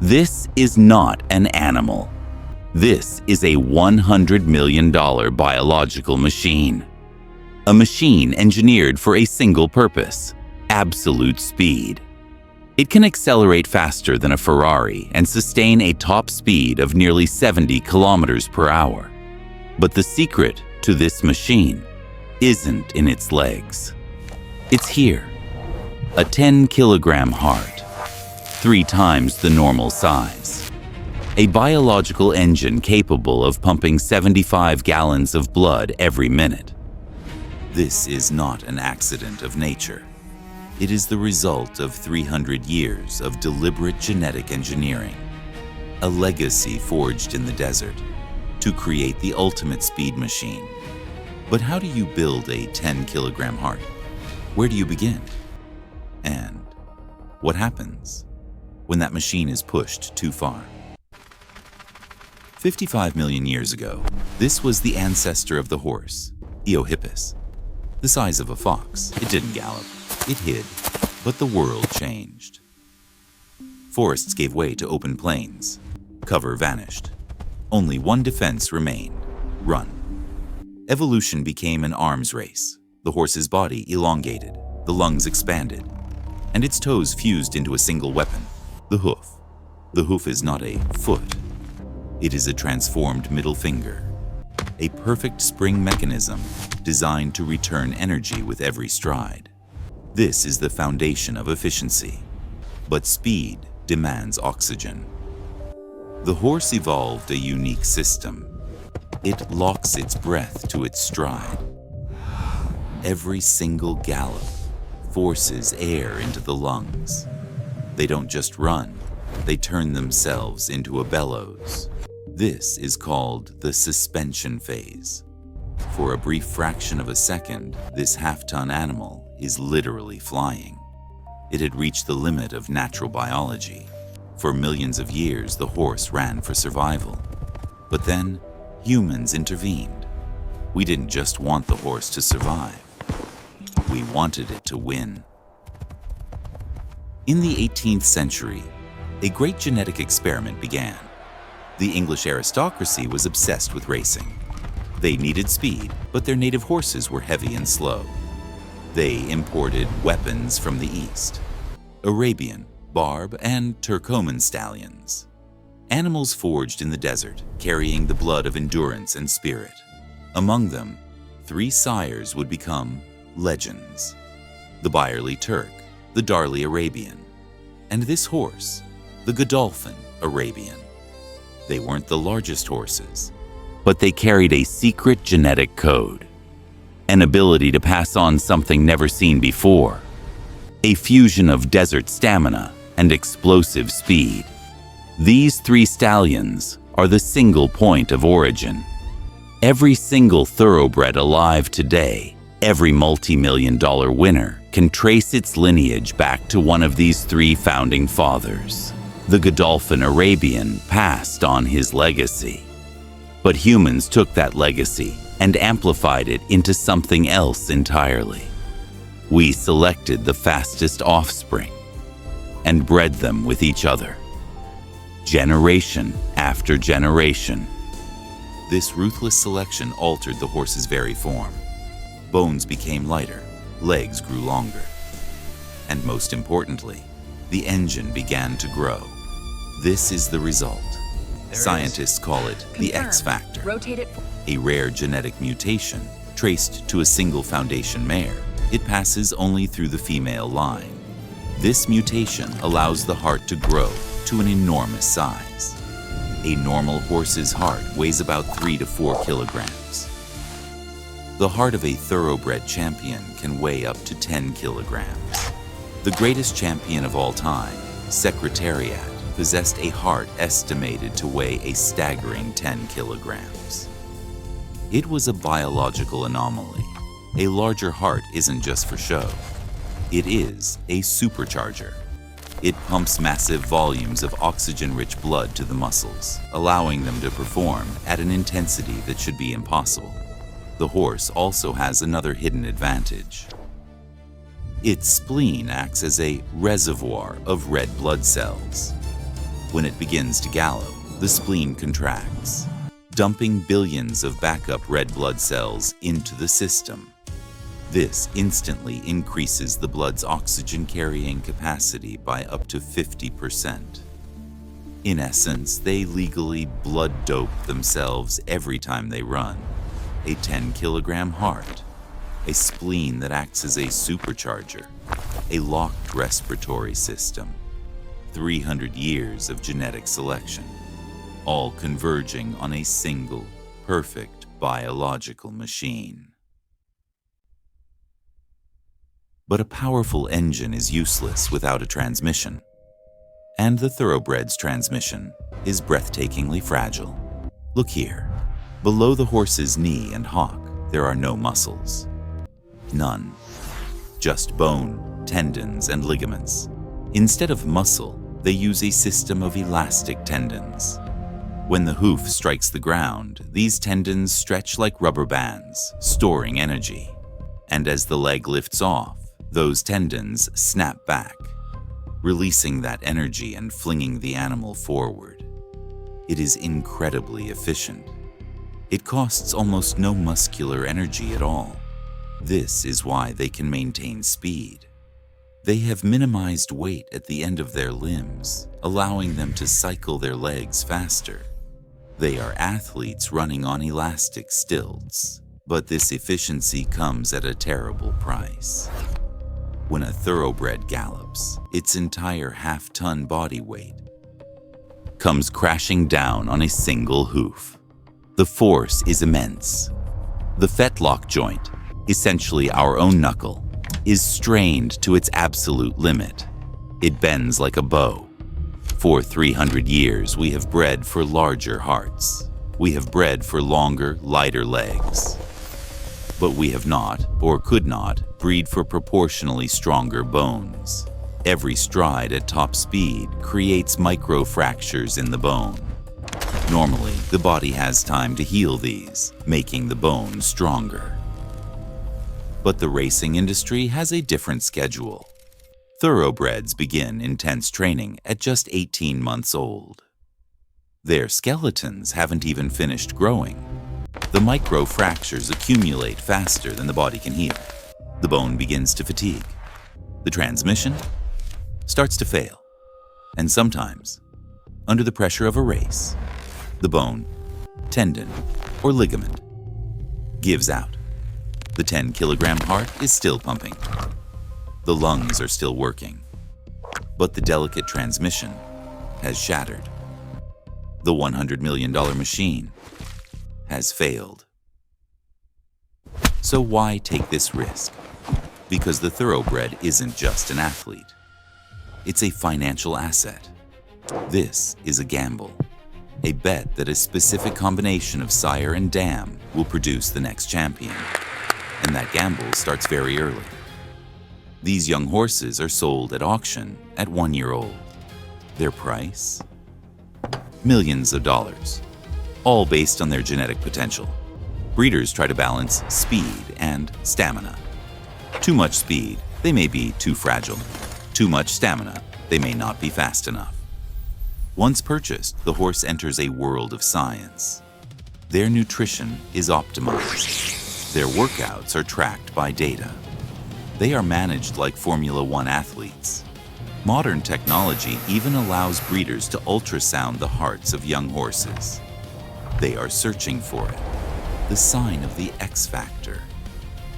This is not an animal. This is a $100 million biological machine. A machine engineered for a single purpose: absolute speed. It can accelerate faster than a Ferrari and sustain a top speed of nearly 70 kilometers per hour. But the secret to this machine isn't in its legs. It's here. A 10-kilogram heart, 3 times the normal size. A biological engine capable of pumping 75 gallons of blood every minute. This is not an accident of nature. It is the result of 300 years of deliberate genetic engineering, a legacy forged in the desert to create the ultimate speed machine. But how do you build a 10-kilogram heart? Where do you begin? And what happens when that machine is pushed too far? 55 million years ago, this was the ancestor of the horse, Eohippus. The size of a fox, it didn't gallop. It hid, but the world changed. Forests gave way to open plains. Cover vanished. Only one defense remained: run. Evolution became an arms race. The horse's body elongated, the lungs expanded, and its toes fused into a single weapon: the hoof. The hoof is not a foot. It is a transformed middle finger, a perfect spring mechanism designed to return energy with every stride. This is the foundation of efficiency. But speed demands oxygen. The horse evolved a unique system. It locks its breath to its stride. Every single gallop forces air into the lungs. They don't just run, they turn themselves into a bellows. This is called the suspension phase. For a brief fraction of a second, this half-ton animal is literally flying. It had reached the limit of natural biology. For millions of years, the horse ran for survival. But then, humans intervened. We didn't just want the horse to survive. We wanted it to win. In the 18th century, a great genetic experiment began. The English aristocracy was obsessed with racing. They needed speed, but their native horses were heavy and slow. They imported weapons from the East: Arabian, Barb, and Turcoman stallions. Animals forged in the desert, carrying the blood of endurance and spirit. Among them, 3 sires would become legends: the Byerly Turk, the Darley Arabian, and this horse, the Godolphin Arabian. They weren't the largest horses, but they carried a secret genetic code. An ability to pass on something never seen before. A fusion of desert stamina and explosive speed. These 3 stallions are the single point of origin. Every single thoroughbred alive today, every multi-million-dollar winner, can trace its lineage back to one of these 3 founding fathers. The Godolphin Arabian passed on his legacy. But humans took that legacy and amplified it into something else entirely. We selected the fastest offspring and bred them with each other, generation after generation. This ruthless selection altered the horse's very form. Bones became lighter, legs grew longer, and most importantly, the engine began to grow. This is the result. Scientists call it the X factor, a rare genetic mutation traced to a single foundation mare. It passes only through the female line. This mutation allows the heart to grow to an enormous size. A normal horse's heart weighs about 3 to 4 kilograms. The heart of a thoroughbred champion can weigh up to 10 kilograms. The greatest champion of all time, Secretariat, possessed a heart estimated to weigh a staggering 10 kilograms. It was a biological anomaly. A larger heart isn't just for show. It is a supercharger. It pumps massive volumes of oxygen-rich blood to the muscles, allowing them to perform at an intensity that should be impossible. The horse also has another hidden advantage. Its spleen acts as a reservoir of red blood cells. When it begins to gallop, the spleen contracts, dumping billions of backup red blood cells into the system. This instantly increases the blood's oxygen-carrying capacity by up to 50%. In essence, they legally blood dope themselves every time they run. A 10-kilogram heart, a spleen that acts as a supercharger, a locked respiratory system, 300 years of genetic selection, all converging on a single, perfect biological machine. But a powerful engine is useless without a transmission. And the Thoroughbred's transmission is breathtakingly fragile. Look here. Below the horse's knee and hock, there are no muscles. None. Just bone, tendons, and ligaments. Instead of muscle, they use a system of elastic tendons. When the hoof strikes the ground, these tendons stretch like rubber bands, storing energy. And as the leg lifts off, those tendons snap back, releasing that energy and flinging the animal forward. It is incredibly efficient. It costs almost no muscular energy at all. This is why they can maintain speed. They have minimized weight at the end of their limbs, allowing them to cycle their legs faster. They are athletes running on elastic stilts, but this efficiency comes at a terrible price. When a thoroughbred gallops, its entire half-ton body weight comes crashing down on a single hoof. The force is immense. The fetlock joint, essentially our own knuckle, is strained to its absolute limit. It bends like a bow. For 300 years, we have bred for larger hearts. We have bred for longer, lighter legs. But we have not, or could not, breed for proportionally stronger bones. Every stride at top speed creates microfractures in the bone. Normally, the body has time to heal these, making the bone stronger. But the racing industry has a different schedule. Thoroughbreds begin intense training at just 18 months old. Their skeletons haven't even finished growing. The microfractures accumulate faster than the body can heal. The bone begins to fatigue. The transmission starts to fail. And sometimes, under the pressure of a race, the bone, tendon, or ligament gives out. The 10-kilogram heart is still pumping. The lungs are still working. But the delicate transmission has shattered. The $100 million machine has failed. So why take this risk? Because the thoroughbred isn't just an athlete. It's a financial asset. This is a gamble. A bet that a specific combination of sire and dam will produce the next champion. And that gamble starts very early. These young horses are sold at auction at 1 year old. Their price? Millions of dollars, all based on their genetic potential. Breeders try to balance speed and stamina. Too much speed, they may be too fragile. Too much stamina, they may not be fast enough. Once purchased, the horse enters a world of science. Their nutrition is optimized. Their workouts are tracked by data. They are managed like Formula One athletes. Modern technology even allows breeders to ultrasound the hearts of young horses. They are searching for it, the sign of the X factor.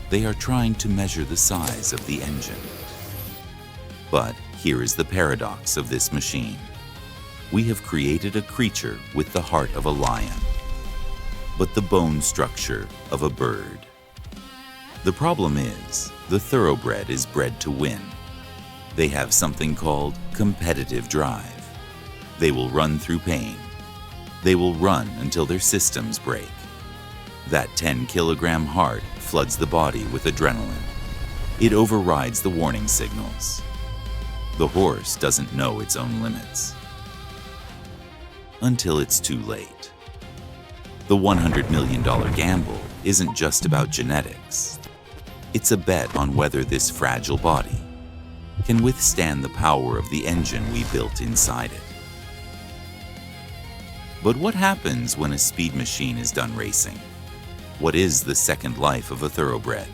They are trying to measure the size of the engine. But here is the paradox of this machine. We have created a creature with the heart of a lion, but the bone structure of a bird. The problem is, the thoroughbred is bred to win. They have something called competitive drive. They will run through pain. They will run until their systems break. That 10-kilogram heart floods the body with adrenaline. It overrides the warning signals. The horse doesn't know its own limits. Until it's too late. The $100 million gamble isn't just about genetics. It's a bet on whether this fragile body can withstand the power of the engine we built inside it. But what happens when a speed machine is done racing? What is the second life of a thoroughbred?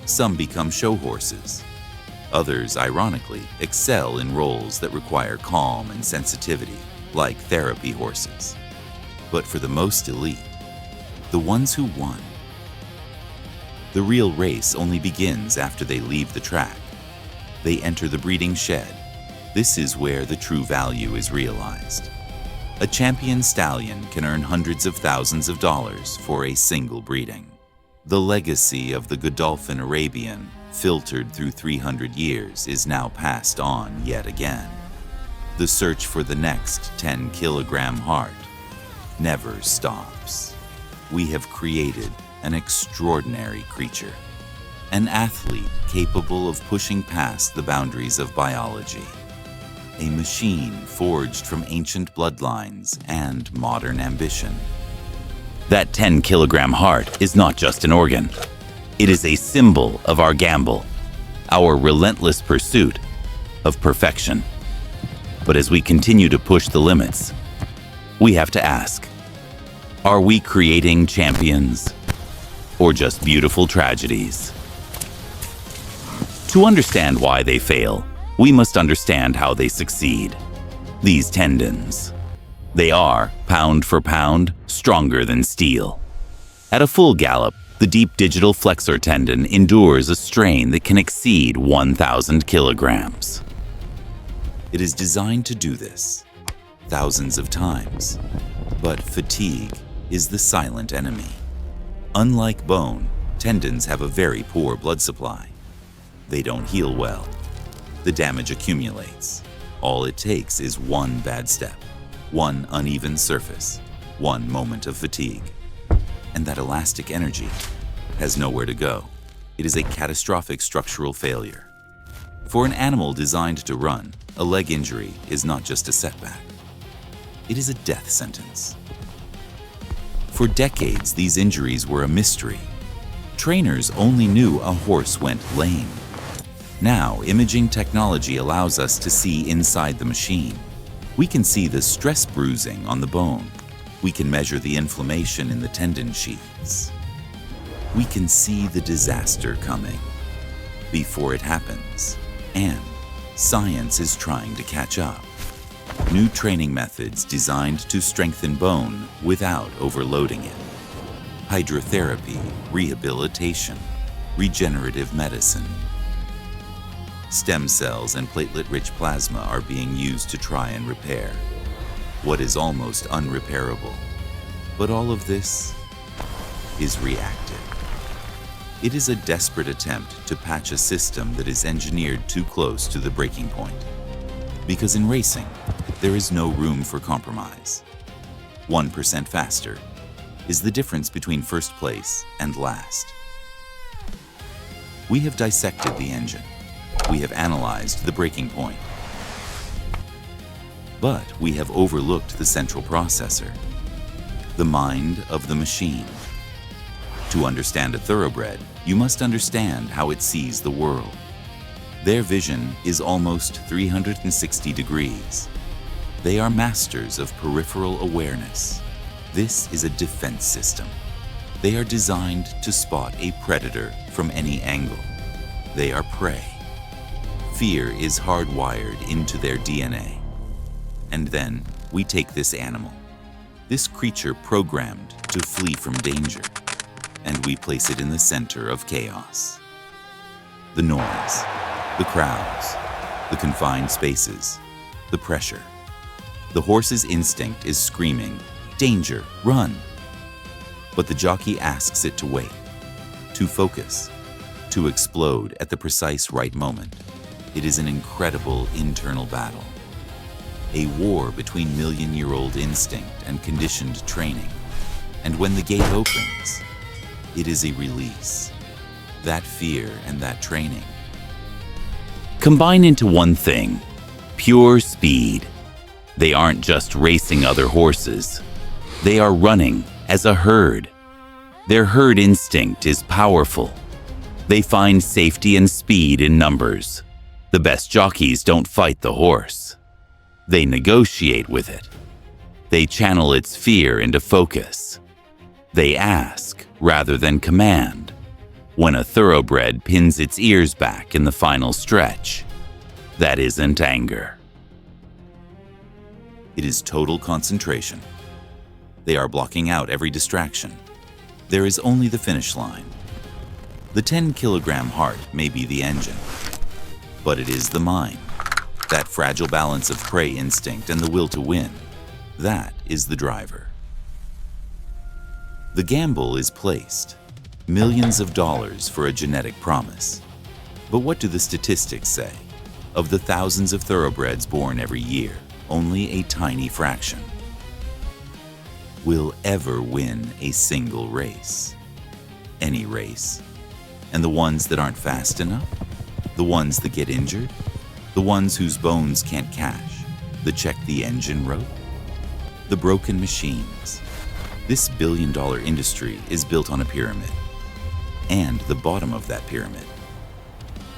Some become show horses. Others, ironically, excel in roles that require calm and sensitivity, like therapy horses. But for the most elite, the ones who won, the real race only begins after they leave the track. They enter the breeding shed. This is where the true value is realized. A champion stallion can earn hundreds of thousands of dollars for a single breeding. The legacy of the Godolphin Arabian, filtered through 300 years, is now passed on yet again. The search for the next 10-kilogram heart never stops. We have created an extraordinary creature, an athlete capable of pushing past the boundaries of biology, a machine forged from ancient bloodlines and modern ambition. That 10-kilogram heart is not just an organ. It is a symbol of our gamble, our relentless pursuit of perfection. But as we continue to push the limits, we have to ask, are we creating champions or just beautiful tragedies? To understand why they fail, we must understand how they succeed. These tendons. They are, pound for pound, stronger than steel. At a full gallop, the deep digital flexor tendon endures a strain that can exceed 1,000 kilograms. It is designed to do this thousands of times, but fatigue is the silent enemy. Unlike bone, tendons have a very poor blood supply. They don't heal well. The damage accumulates. All it takes is one bad step, one uneven surface, one moment of fatigue. And that elastic energy has nowhere to go. It is a catastrophic structural failure. For an animal designed to run, a leg injury is not just a setback. It is a death sentence. For decades, these injuries were a mystery. Trainers only knew a horse went lame. Now, imaging technology allows us to see inside the machine. We can see the stress bruising on the bone. We can measure the inflammation in the tendon sheaths. We can see the disaster coming before it happens. And science is trying to catch up. New training methods designed to strengthen bone without overloading it. Hydrotherapy, rehabilitation, regenerative medicine. Stem cells and platelet-rich plasma are being used to try and repair what is almost unrepairable. But all of this is reactive. It is a desperate attempt to patch a system that is engineered too close to the breaking point. Because in racing, there is no room for compromise. 1% faster is the difference between first place and last. We have dissected the engine. We have analyzed the breaking point. But we have overlooked the central processor, the mind of the machine. To understand a thoroughbred, you must understand how it sees the world. Their vision is almost 360 degrees. They are masters of peripheral awareness. This is a defense system. They are designed to spot a predator from any angle. They are prey. Fear is hardwired into their DNA. And then we take this animal, this creature programmed to flee from danger, and we place it in the center of chaos. The noise, the crowds, the confined spaces, the pressure. The horse's instinct is screaming, "Danger, run!" But the jockey asks it to wait, to focus, to explode at the precise right moment. It is an incredible internal battle. A war between million-year-old instinct and conditioned training. And when the gate opens, it is a release. That fear and that training combine into one thing, pure speed. They aren't just racing other horses. They are running as a herd. Their herd instinct is powerful. They find safety and speed in numbers. The best jockeys don't fight the horse. They negotiate with it. They channel its fear into focus. They ask rather than command. When a thoroughbred pins its ears back in the final stretch, that isn't anger. It is total concentration. They are blocking out every distraction. There is only the finish line. The 10-kilogram heart may be the engine, but it is the mind. That fragile balance of prey instinct and the will to win, that is the driver. The gamble is placed. Millions of dollars for a genetic promise. But what do the statistics say? Of the thousands of thoroughbreds born every year, only a tiny fraction will ever win a single race. Any race. And the ones that aren't fast enough? The ones that get injured? The ones whose bones can't cash? The check the engine wrote? The broken machines. This billion-dollar industry is built on a pyramid. And the bottom of that pyramid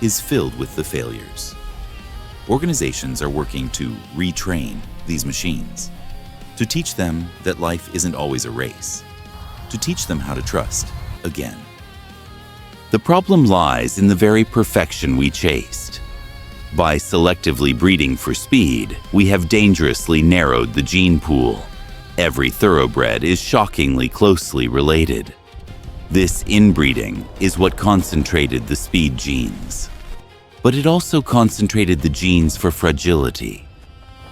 is filled with the failures. Organizations are working to retrain these machines, to teach them that life isn't always a race, to teach them how to trust again. The problem lies in the very perfection we chased. By selectively breeding for speed, we have dangerously narrowed the gene pool. Every thoroughbred is shockingly closely related. This inbreeding is what concentrated the speed genes. But it also concentrated the genes for fragility.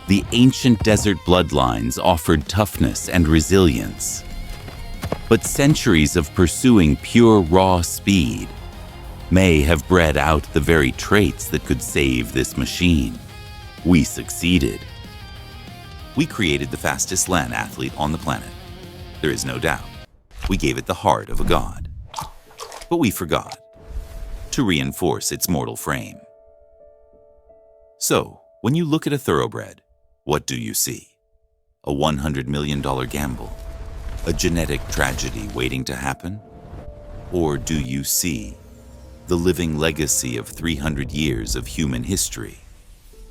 The ancient desert bloodlines offered toughness and resilience. But centuries of pursuing pure raw speed may have bred out the very traits that could save this machine. We succeeded. We created the fastest land athlete on the planet. There is no doubt. We gave it the heart of a god. But we forgot to reinforce its mortal frame. So, when you look at a thoroughbred, what do you see? A $100 million gamble? A genetic tragedy waiting to happen? Or do you see the living legacy of 300 years of human history,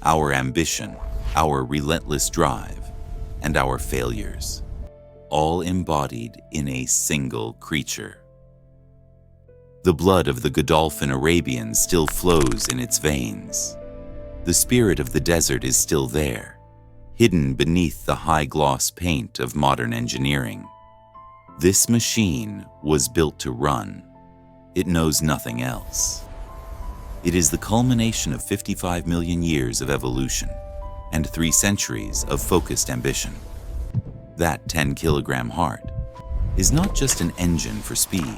our ambition, our relentless drive, and our failures, all embodied in a single creature? The blood of the Godolphin Arabian still flows in its veins. The spirit of the desert is still there, hidden beneath the high-gloss paint of modern engineering. This machine was built to run. It knows nothing else. It is the culmination of 55 million years of evolution and 3 centuries of focused ambition. That 10-kilogram heart is not just an engine for speed.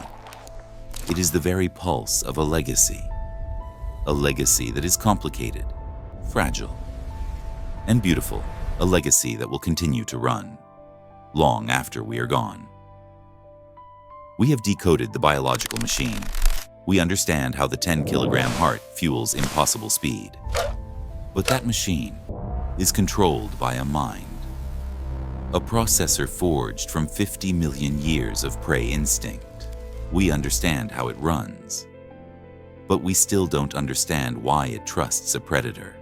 It is the very pulse of a legacy that is complicated, fragile, and beautiful, a legacy that will continue to run long after we are gone. We have decoded the biological machine. We understand how the 10-kilogram heart fuels impossible speed. But that machine is controlled by a mind, a processor forged from 50 million years of prey instinct. We understand how it runs, but we still don't understand why it trusts a predator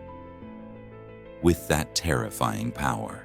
with that terrifying power.